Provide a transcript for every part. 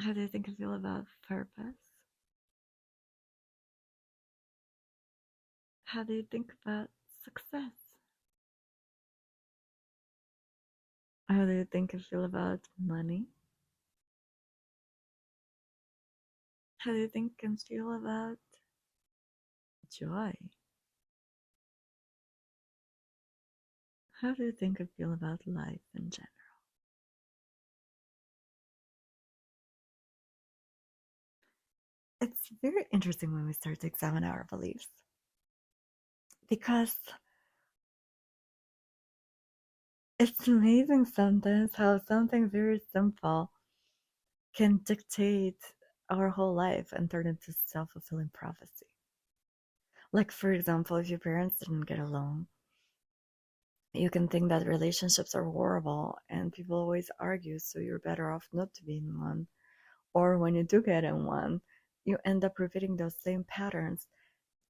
How do you think and feel about purpose? How do you think about success? How do you think and feel about money? How do you think and feel about joy? How do you think and feel about life in general? It's very interesting when we start to examine our beliefs because it's amazing sometimes how something very simple can dictate our whole life and turn into self-fulfilling prophecy. Like, for example, if your parents didn't get along, you can think that relationships are horrible and people always argue, so you're better off not to be in one. Or when you do get in one, you end up repeating those same patterns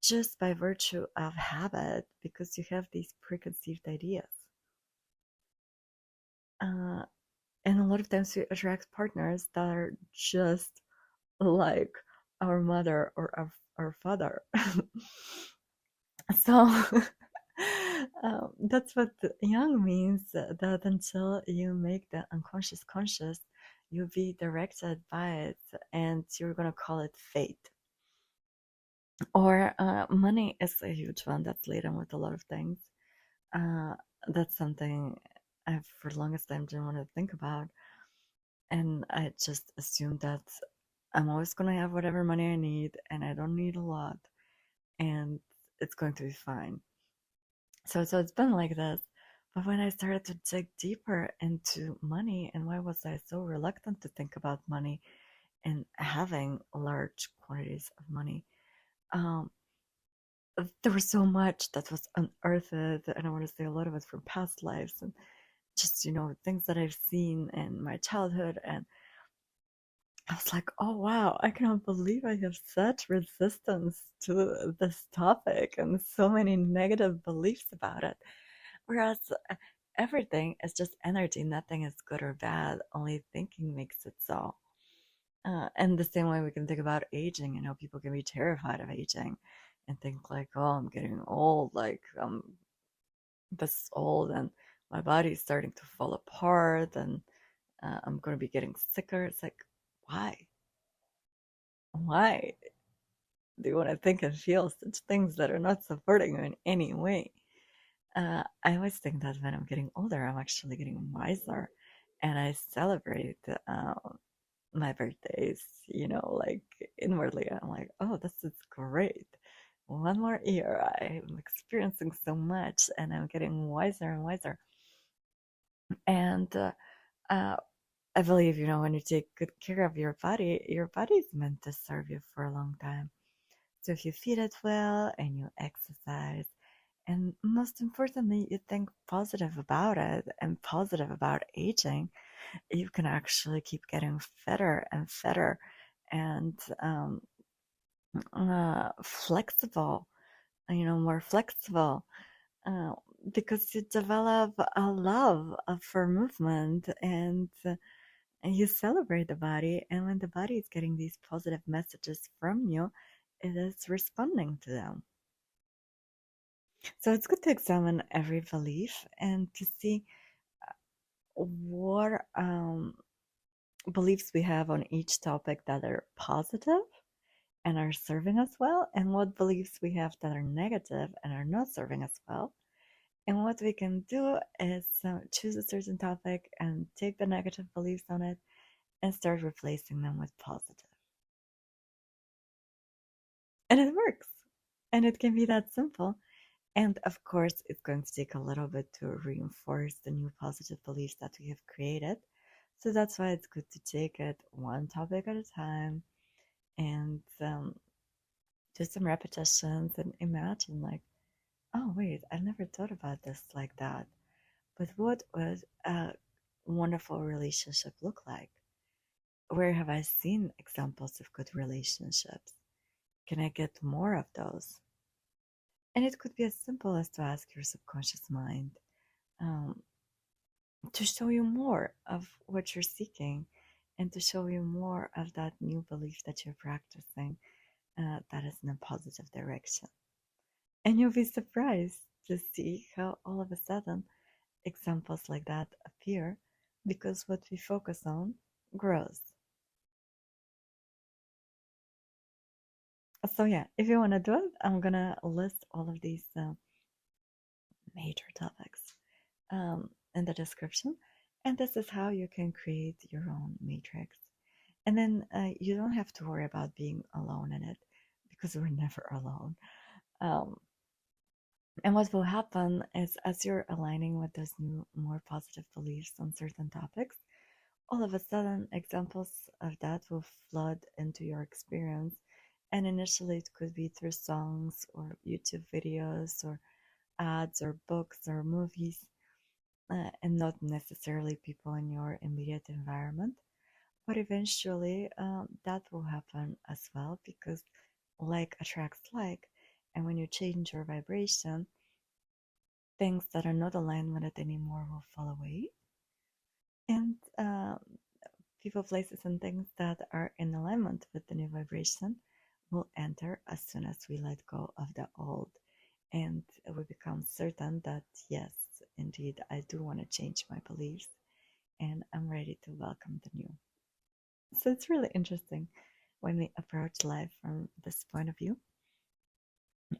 just by virtue of habit because you have these preconceived ideas. Uh, and a lot of times we attract partners that are just like our mother or our father. So that's what young means, that until you make the unconscious conscious, you'll be directed by it and you're going to call it fate. Or money is a huge one that's laden with a lot of things. Uh, that's something I've for the longest time didn't want to think about. And I just assumed that I'm always going to have whatever money I need and I don't need a lot and it's going to be fine. So it's been like this. But when I started to dig deeper into money and why was I so reluctant to think about money and having large quantities of money, um, there was so much that was unearthed, and I want to say a lot of it from past lives and just things that I've seen in my childhood. And I was like, oh wow, I cannot believe I have such resistance to this topic and so many negative beliefs about it. Whereas everything is just energy, nothing is good or bad, only thinking makes it so. And the same way we can think about aging, people can be terrified of aging and think like, oh, I'm getting old, like I'm this old and my body's starting to fall apart and I'm going to be getting sicker. It's like, why? Why do you want to think and feel such things that are not supporting you in any way? I always think that when I'm getting older, I'm actually getting wiser, and I celebrate my birthdays. Like inwardly, I'm like, oh, this is great. One more year, I'm experiencing so much, and I'm getting wiser and wiser. And uh, I believe, when you take good care of your body is meant to serve you for a long time. So if you feed it well and you exercise, and most importantly, you think positive about it and positive about aging, you can actually keep getting fitter and fitter and flexible, more flexible. Uh, because you develop a love for movement and you celebrate the body. And when the body is getting these positive messages from you, it is responding to them. So it's good to examine every belief and to see what beliefs we have on each topic that are positive and are serving us well, and what beliefs we have that are negative and are not serving us well. And what we can do is choose a certain topic and take the negative beliefs on it and start replacing them with positive. And it works. And it can be that simple. And of course, it's going to take a little bit to reinforce the new positive beliefs that we have created. So that's why it's good to take it one topic at a time and do some repetitions and imagine, like, oh, wait, I never thought about this like that. But what would a wonderful relationship look like? Where have I seen examples of good relationships? Can I get more of those? And it could be as simple as to ask your subconscious mind um, to show you more of what you're seeking and to show you more of that new belief that you're practicing that is in a positive direction. And you'll be surprised to see how all of a sudden examples like that appear because what we focus on grows. So, yeah, if you want to do it, I'm gonna list all of these major topics in the description. And this is how you can create your own matrix. And then you don't have to worry about being alone in it because we're never alone. Um, and what will happen is as you're aligning with those new, more positive beliefs on certain topics, all of a sudden examples of that will flood into your experience. And initially, it could be through songs or YouTube videos or ads or books or movies, and not necessarily people in your immediate environment. But eventually, that will happen as well because like attracts like. And when you change your vibration, things that are not aligned with it anymore will fall away. And people, places, and things that are in alignment with the new vibration will enter as soon as we let go of the old. And we become certain that, yes, indeed, I do want to change my beliefs and I'm ready to welcome the new. So it's really interesting when we approach life from this point of view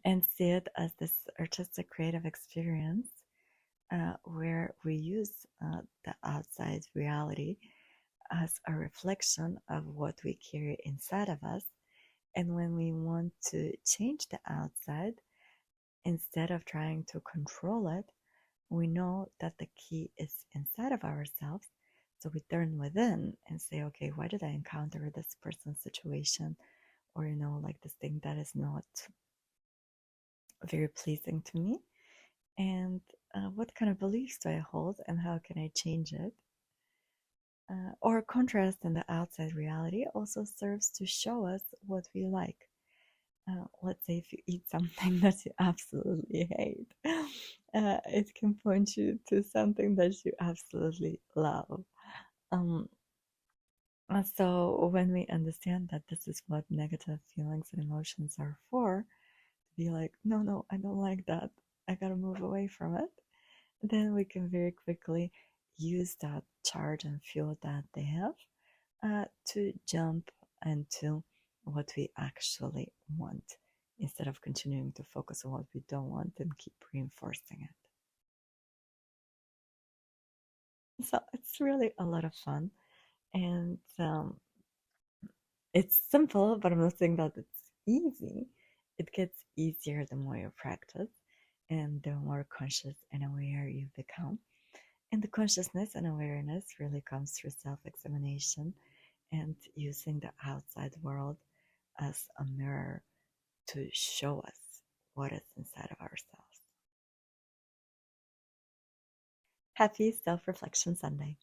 and see it as this artistic creative experience where we use the outside reality as a reflection of what we carry inside of us. And when we want to change the outside, instead of trying to control it, we know that the key is inside of ourselves. So we turn within and say, okay, why did I encounter this person's situation? Or, like this thing that is not very pleasing to me? And what kind of beliefs do I hold and how can I change it? Or contrast in the outside reality also serves to show us what we like. Let's say if you eat something that you absolutely hate, it can point you to something that you absolutely love. Um, so when we understand that this is what negative feelings and emotions are for, to be like, no, no, I don't like that. I gotta move away from it. Then we can very quickly use that charge and fuel that they have to jump into what we actually want instead of continuing to focus on what we don't want and keep reinforcing it. So it's really a lot of fun and it's simple, but I'm not saying that it's easy. It gets easier the more you practice and the more conscious and aware you become. And the consciousness and awareness really comes through self examination and using the outside world as a mirror to show us what is inside of ourselves. Happy Self Reflection Sunday.